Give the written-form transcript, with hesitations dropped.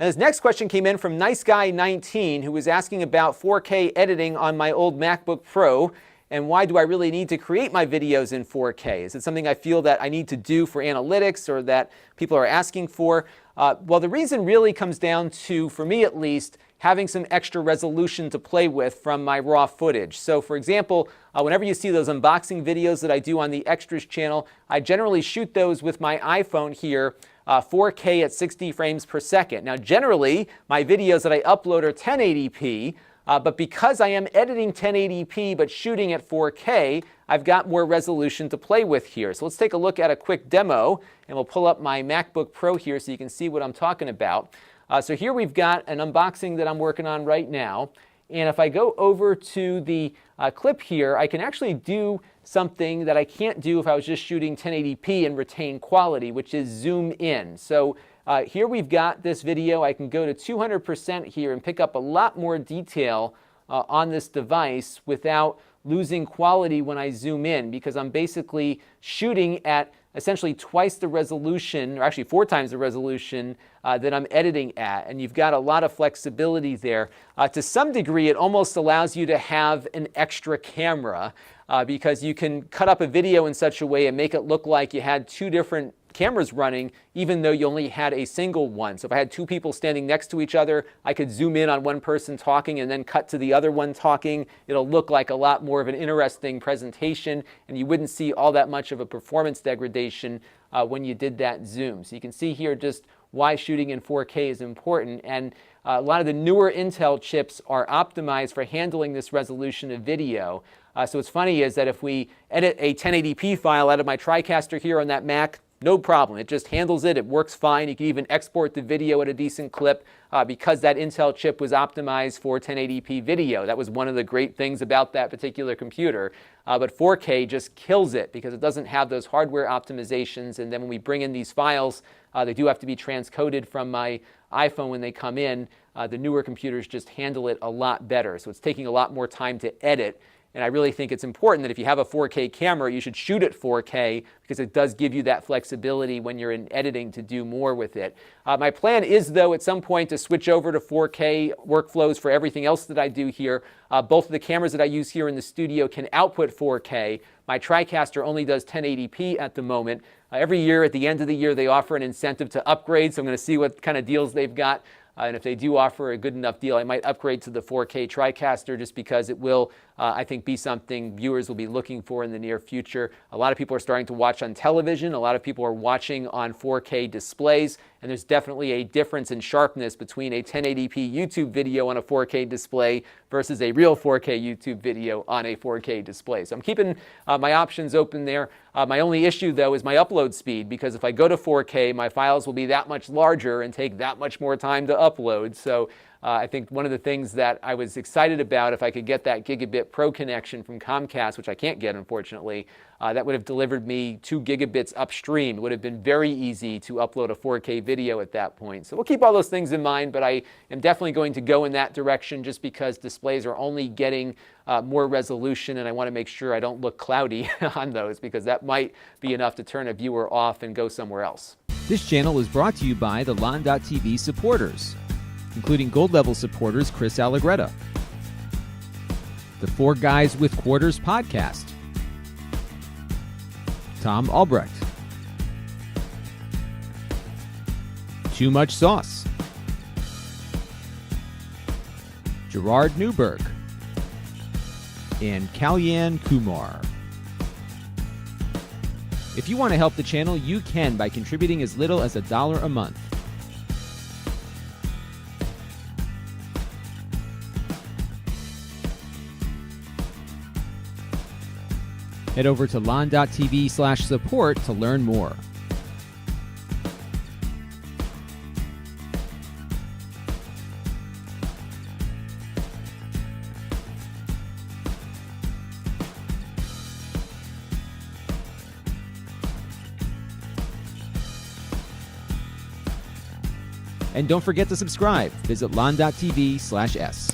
And this next question came in from Nice Guy 19, who was asking about 4K editing on my old MacBook Pro, and why do I really need to create my videos in 4K? Is it something I feel that I need to do for analytics or that people are asking for? Well, the reason really comes down to, for me at least, having some extra resolution to play with from my raw footage. So for example, whenever you see those unboxing videos that I do on the Extras channel, I generally shoot those with my iPhone here, 4K at 60 frames per second. Now generally, my videos that I upload are 1080p, but because I am editing 1080p but shooting at 4K, I've got more resolution to play with here. So let's take a look at a quick demo, and we'll pull up my MacBook Pro here so you can see what I'm talking about. So here we've got an unboxing that I'm working on right now. And if I go over to the clip here, I can actually do something that I can't do if I was just shooting 1080p and retain quality, which is zoom in. So here we've got this video. I can go to 200% here and pick up a lot more detail on this device without losing quality when I zoom in, because I'm basically shooting at essentially twice the resolution, or actually 4 times the resolution that I'm editing at. And you've got a lot of flexibility there. To some degree, it almost allows you to have an extra camera because you can cut up a video in such a way and make it look like you had 2 different cameras running, even though you only had a single one. So if I had 2 people standing next to each other, I could zoom in on one person talking and then cut to the other one talking. It'll look like a lot more of an interesting presentation, and you wouldn't see all that much of a performance degradation when you did that zoom. So you can see here just why shooting in 4K is important. And a lot of the newer Intel chips are optimized for handling this resolution of video. So what's funny is that if we edit a 1080p file out of my TriCaster here on that Mac, no problem. It just handles it. It works fine. You can even export the video at a decent clip because that Intel chip was optimized for 1080p video. That was one of the great things about that particular computer. But 4K just kills it because it doesn't have those hardware optimizations. And then when we bring in these files, they do have to be transcoded from my iPhone when they come in. The newer computers just handle it a lot better. So it's taking a lot more time to edit. And I really think it's important that if you have a 4K camera, you should shoot at 4K because it does give you that flexibility when you're in editing to do more with it. My plan is, though, at some point to switch over to 4K workflows for everything else that I do here. Both of the cameras that I use here in the studio can output 4K. My TriCaster only does 1080p at the moment. Every year, at the end of the year, they offer an incentive to upgrade, so I'm going to see what kind of deals they've got. And if they do offer a good enough deal, I might upgrade to the 4K TriCaster just because it will, I think, be something viewers will be looking for in the near future. A lot of people are starting to watch on television. A lot of people are watching on 4K displays. And there's definitely a difference in sharpness between a 1080p YouTube video on a 4K display versus a real 4K YouTube video on a 4K display. So I'm keeping my options open there. My only issue, though, is my upload speed, because if I go to 4K, my files will be that much larger and take that much more time to upload. So I think one of the things that I was excited about, if I could get that Gigabit Pro connection from Comcast, which I can't get, unfortunately, that would have delivered me 2 gigabits upstream. It would have been very easy to upload a 4K video at that point. So we'll keep all those things in mind, but I am definitely going to go in that direction just because displays are only getting more resolution, and I want to make sure I don't look cloudy on those, because that might be enough to turn a viewer off and go somewhere else. This channel is brought to you by the Lon.TV supporters, including gold level supporters Chris Allegretta, the 4 Guys with Quarters podcast, Tom Albrecht, Too Much Sauce, Gerard Newberg, and Kalyan Kumar. If you want to help the channel, you can by contributing as little as $1 a month. Head over to Lon.TV/support to learn more. And don't forget to subscribe. Visit Lon.TV/s.